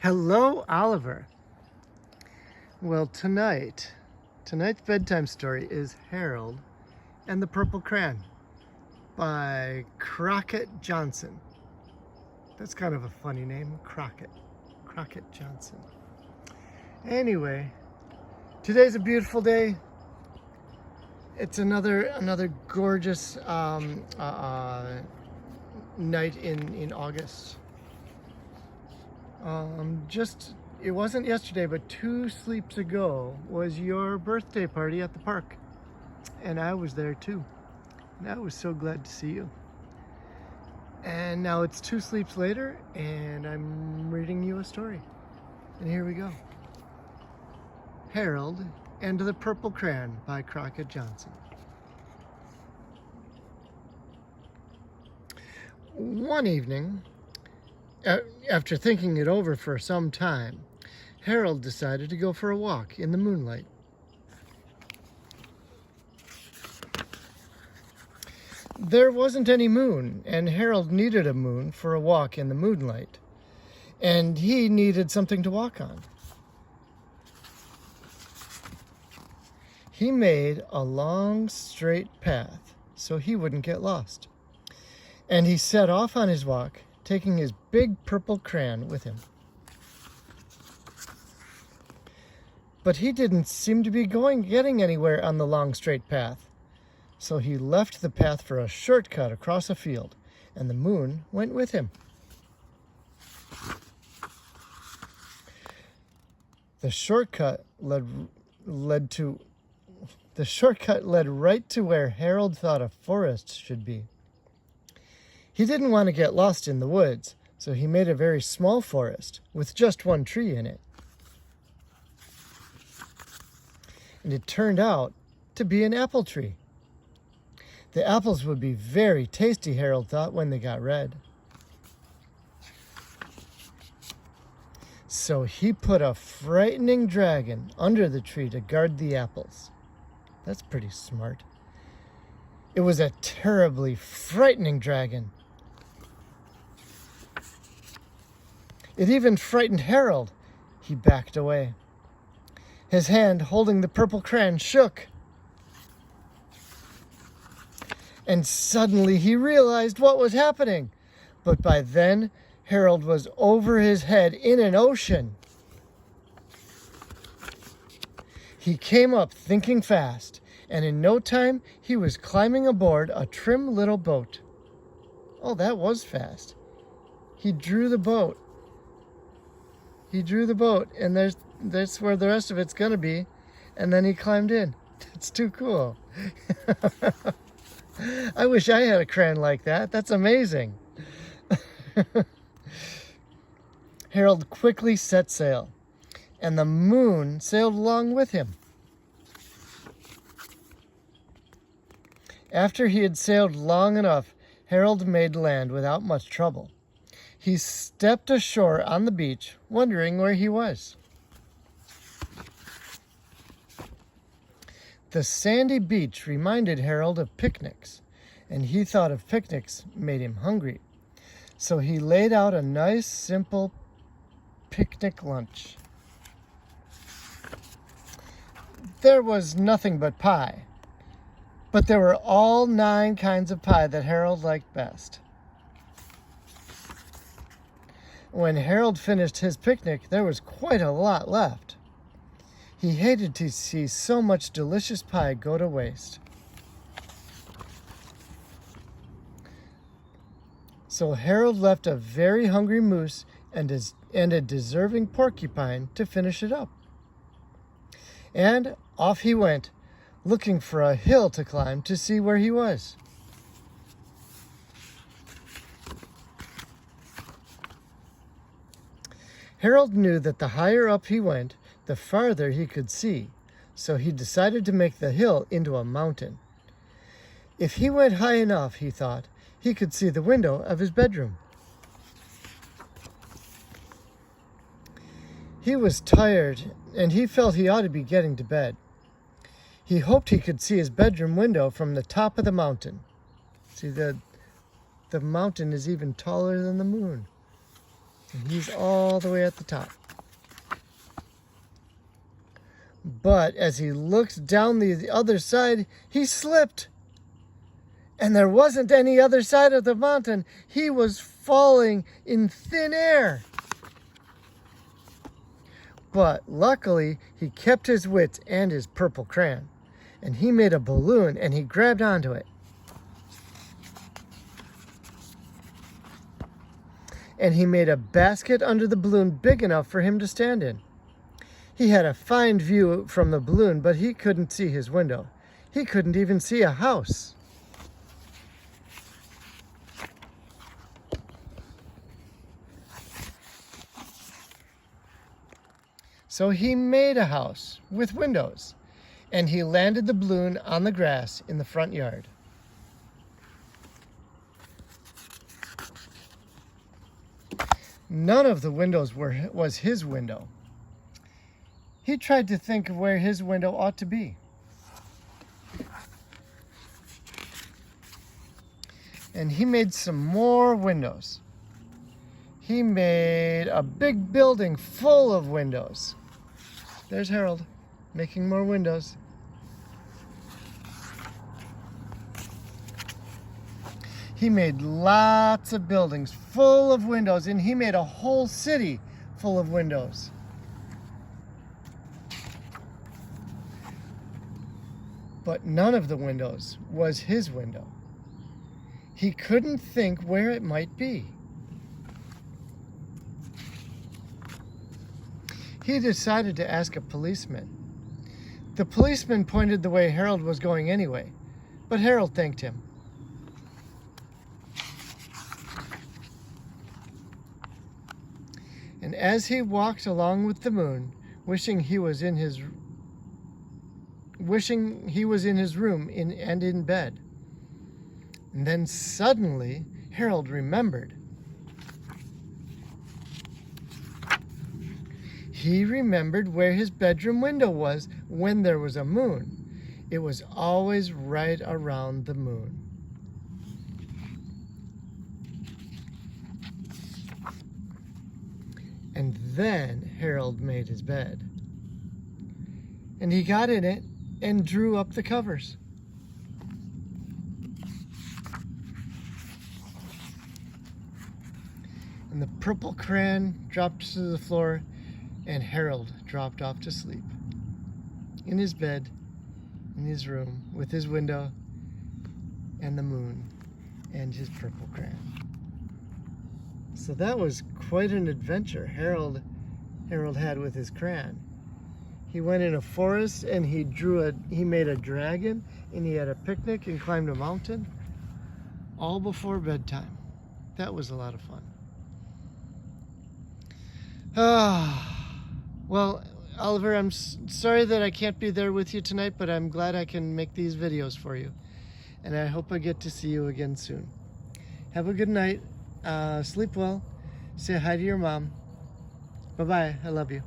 Hello, Oliver. Well, tonight's bedtime story is Harold and the Purple Crayon by Crockett Johnson. That's kind of a funny name, Crockett Johnson. Anyway, today's a beautiful day. It's another gorgeous night in August. It wasn't yesterday, but 2 sleeps ago was your birthday party at the park. And I was there too. And I was so glad to see you. And now it's 2 sleeps later, and I'm reading you a story. And here we go. Harold and the Purple Crayon by Crockett Johnson. One evening, after thinking it over for some time, Harold decided to go for a walk in the moonlight. There wasn't any moon, and Harold needed a moon for a walk in the moonlight, and he needed something to walk on. He made a long, straight path so he wouldn't get lost, and he set off on his walk, taking his big purple crayon with him. But he didn't seem to be getting anywhere on the long, straight path. So he left the path for a shortcut across a field, and the moon went with him. The shortcut led right to where Harold thought a forest should be. He didn't want to get lost in the woods, so he made a very small forest with just one tree in it. And it turned out to be an apple tree. The apples would be very tasty, Harold thought, when they got red. So he put a frightening dragon under the tree to guard the apples. That's pretty smart. It was a terribly frightening dragon. It even frightened Harold. He backed away. His hand holding the purple crayon shook. And suddenly he realized what was happening. But by then, Harold was over his head in an ocean. He came up thinking fast, and in no time he was climbing aboard a trim little boat. Oh, that was fast. He drew the boat, and that's where the rest of it's gonna be. And then he climbed in. That's too cool. I wish I had a crayon like that. That's amazing. Harold quickly set sail, and the moon sailed along with him. After he had sailed long enough, Harold made land without much trouble. He stepped ashore on the beach, wondering where he was. The sandy beach reminded Harold of picnics, and he thought of picnics made him hungry. So he laid out a nice, simple picnic lunch. There was nothing but pie, but there were all 9 kinds of pie that Harold liked best. When Harold finished his picnic, there was quite a lot left. He hated to see so much delicious pie go to waste. So Harold left a very hungry moose and a deserving porcupine to finish it up. And off he went, looking for a hill to climb to see where he was. Harold knew that the higher up he went, the farther he could see, so he decided to make the hill into a mountain. If he went high enough, he thought, he could see the window of his bedroom. He was tired, and he felt he ought to be getting to bed. He hoped he could see his bedroom window from the top of the mountain. See, the mountain is even taller than the moon. And he's all the way at the top. But as he looks down the other side, he slipped. And there wasn't any other side of the mountain. He was falling in thin air. But luckily, he kept his wits and his purple crayon. And he made a balloon and he grabbed onto it. And he made a basket under the balloon big enough for him to stand in. He had a fine view from the balloon, but he couldn't see his window. He couldn't even see a house. So he made a house with windows, and he landed the balloon on the grass in the front yard. None of the windows was his window. He tried to think of where his window ought to be. And he made some more windows. He made a big building full of windows. There's Harold making more windows. He made lots of buildings full of windows, and he made a whole city full of windows. But none of the windows was his window. He couldn't think where it might be. He decided to ask a policeman. The policeman pointed the way Harold was going anyway, but Harold thanked him. And as he walked along with the moon, wishing he was in his room and in bed. And then suddenly, Harold remembered. He remembered where his bedroom window was when there was a moon. It was always right around the moon. And then Harold made his bed. And he got in it and drew up the covers. And the purple crayon dropped to the floor, and Harold dropped off to sleep. In his bed, in his room, with his window, and the moon, and his purple crayon. So that was quite an adventure Harold had with his crayon. He went in a forest and he made a dragon, and he had a picnic and climbed a mountain, all before bedtime. That was a lot of fun. Well, Oliver, I'm sorry that I can't be there with you tonight, but I'm glad I can make these videos for you. And I hope I get to see you again soon. Have a good night. Sleep well. Say hi to your mom. Bye-bye. I love you.